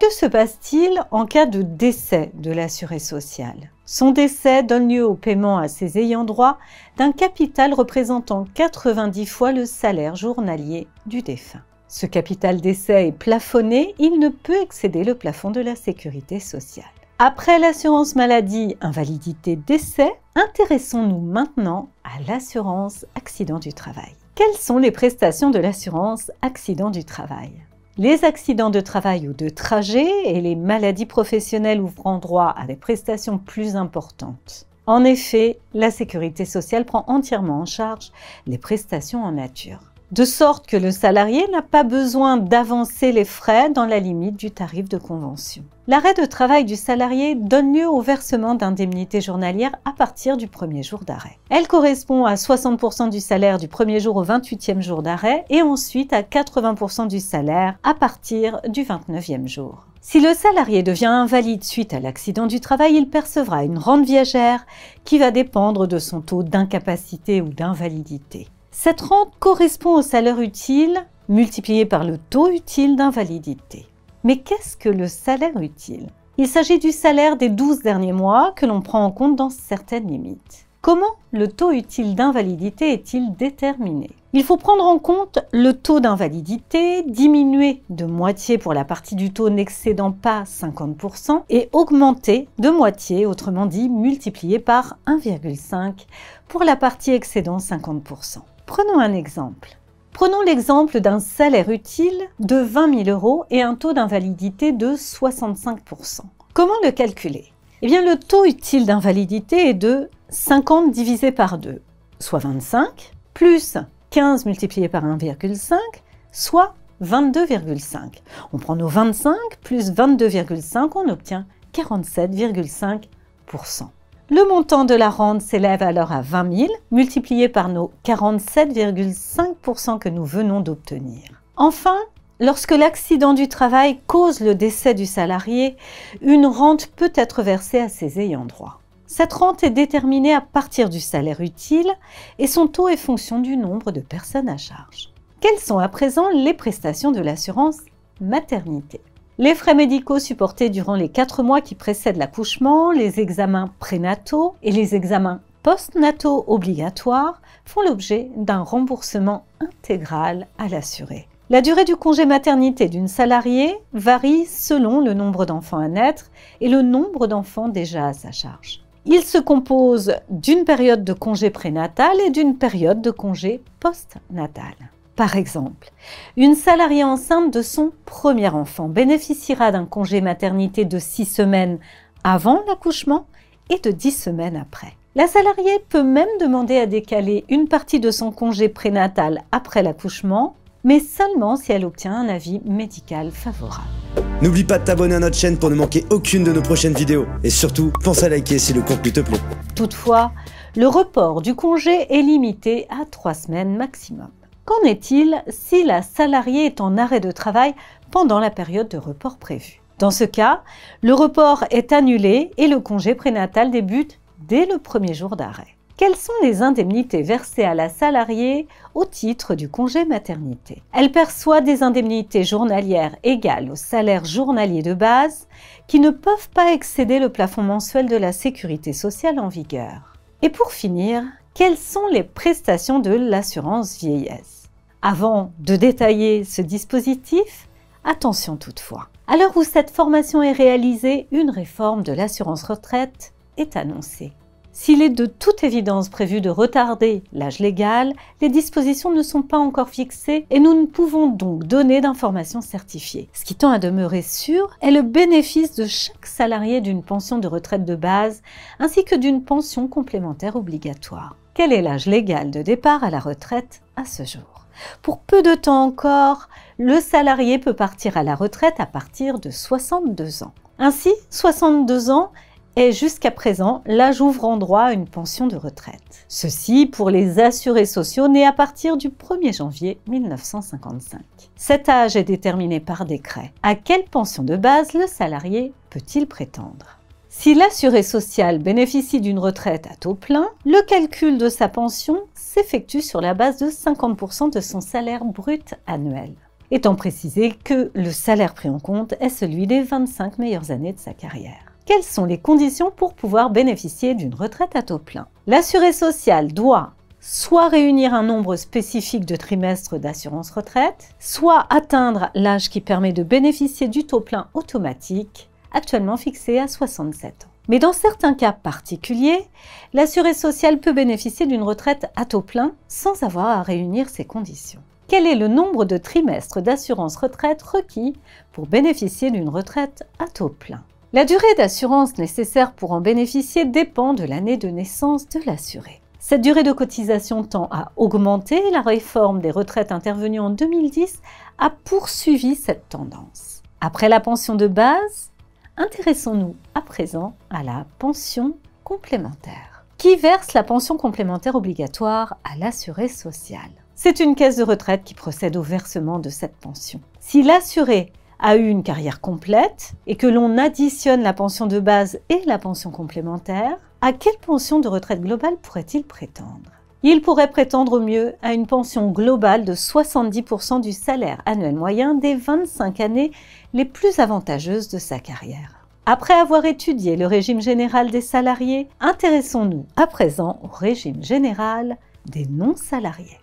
que se passe-t-il en cas de décès de l'assuré social? Son décès donne lieu au paiement à ses ayants droit d'un capital représentant 90 fois le salaire journalier du défunt. Ce capital décès est plafonné, il ne peut excéder le plafond de la sécurité sociale. Après l'assurance maladie, invalidité, décès, intéressons-nous maintenant à l'assurance accident du travail. Quelles sont les prestations de l'assurance accident du travail? Les accidents de travail ou de trajet et les maladies professionnelles ouvrant droit à des prestations plus importantes. En effet, la sécurité sociale prend entièrement en charge les prestations en nature, de sorte que le salarié n'a pas besoin d'avancer les frais dans la limite du tarif de convention. L'arrêt de travail du salarié donne lieu au versement d'indemnités journalières à partir du premier jour d'arrêt. Elle correspond à 60% du salaire du premier jour au 28e jour d'arrêt et ensuite à 80% du salaire à partir du 29e jour. Si le salarié devient invalide suite à l'accident du travail, il percevra une rente viagère qui va dépendre de son taux d'incapacité ou d'invalidité. Cette rente correspond au salaire utile multiplié par le taux utile d'invalidité. Mais qu'est-ce que le salaire utile? Il s'agit du salaire des 12 derniers mois que l'on prend en compte dans certaines limites. Comment le taux utile d'invalidité est-il déterminé? Il faut prendre en compte le taux d'invalidité, diminuer de moitié pour la partie du taux n'excédant pas 50% et augmenter de moitié, autrement dit multiplié par 1,5 pour la partie excédant 50%. Prenons un exemple. Prenons l'exemple d'un salaire utile de 20 000 € et un taux d'invalidité de 65%. Comment le calculer? Eh bien, le taux utile d'invalidité est de 50 divisé par 2, soit 25, plus 15 multiplié par 1,5, soit 22,5. On prend nos 25 plus 22,5, on obtient 47,5%. Le montant de la rente s'élève alors à 20 000, multiplié par nos 47,5% que nous venons d'obtenir. Enfin, lorsque l'accident du travail cause le décès du salarié, une rente peut être versée à ses ayants droit. Cette rente est déterminée à partir du salaire utile et son taux est fonction du nombre de personnes à charge. Quelles sont à présent les prestations de l'assurance maternité? Les frais médicaux supportés durant les 4 mois qui précèdent l'accouchement, les examens prénataux et les examens postnataux obligatoires font l'objet d'un remboursement intégral à l'assuré. La durée du congé maternité d'une salariée varie selon le nombre d'enfants à naître et le nombre d'enfants déjà à sa charge. Il se compose d'une période de congé prénatal et d'une période de congé postnatal. Par exemple, une salariée enceinte de son premier enfant bénéficiera d'un congé maternité de 6 semaines avant l'accouchement et de 10 semaines après. La salariée peut même demander à décaler une partie de son congé prénatal après l'accouchement, mais seulement si elle obtient un avis médical favorable. N'oublie pas de t'abonner à notre chaîne pour ne manquer aucune de nos prochaines vidéos. Et surtout, pense à liker si le contenu te plaît. Toutefois, le report du congé est limité à 3 semaines maximum. Qu'en est-il si la salariée est en arrêt de travail pendant la période de report prévue? Dans ce cas, le report est annulé et le congé prénatal débute dès le premier jour d'arrêt. Quelles sont les indemnités versées à la salariée au titre du congé maternité? Elle perçoit des indemnités journalières égales au salaire journalier de base qui ne peuvent pas excéder le plafond mensuel de la sécurité sociale en vigueur. Et pour finir, quelles sont les prestations de l'assurance vieillesse? Avant de détailler ce dispositif, attention toutefois. À l'heure où cette formation est réalisée, une réforme de l'assurance retraite est annoncée. S'il est de toute évidence prévu de retarder l'âge légal, les dispositions ne sont pas encore fixées et nous ne pouvons donc donner d'informations certifiées. Ce qui tend à demeurer sûr est le bénéfice de chaque salarié d'une pension de retraite de base ainsi que d'une pension complémentaire obligatoire. Quel est l'âge légal de départ à la retraite à ce jour? Pour peu de temps encore, le salarié peut partir à la retraite à partir de 62 ans. Ainsi, 62 ans est jusqu'à présent l'âge ouvrant droit à une pension de retraite. Ceci pour les assurés sociaux nés à partir du 1er janvier 1955. Cet âge est déterminé par décret. À quelle pension de base le salarié peut-il prétendre? Si l'assuré social bénéficie d'une retraite à taux plein, le calcul de sa pension s'effectue sur la base de 50% de son salaire brut annuel. étant précisé que le salaire pris en compte est celui des 25 meilleures années de sa carrière. Quelles sont les conditions pour pouvoir bénéficier d'une retraite à taux plein? L'assuré social doit soit réunir un nombre spécifique de trimestres d'assurance retraite, soit atteindre l'âge qui permet de bénéficier du taux plein automatique, actuellement fixé à 67 ans. Mais dans certains cas particuliers, l'assuré social peut bénéficier d'une retraite à taux plein sans avoir à réunir ces conditions. Quel est le nombre de trimestres d'assurance retraite requis pour bénéficier d'une retraite à taux plein? La durée d'assurance nécessaire pour en bénéficier dépend de l'année de naissance de l'assuré. Cette durée de cotisation tend à augmenter. La réforme des retraites intervenue en 2010 a poursuivi cette tendance. Après la pension de base, intéressons-nous à présent à la pension complémentaire. Qui verse la pension complémentaire obligatoire à l'assuré social? C'est une caisse de retraite qui procède au versement de cette pension. Si l'assuré a eu une carrière complète et que l'on additionne la pension de base et la pension complémentaire, à quelle pension de retraite globale pourrait-il prétendre? Il pourrait prétendre au mieux à une pension globale de 70% du salaire annuel moyen des 25 années les plus avantageuses de sa carrière. Après avoir étudié le régime général des salariés, intéressons-nous à présent au régime général des non-salariés.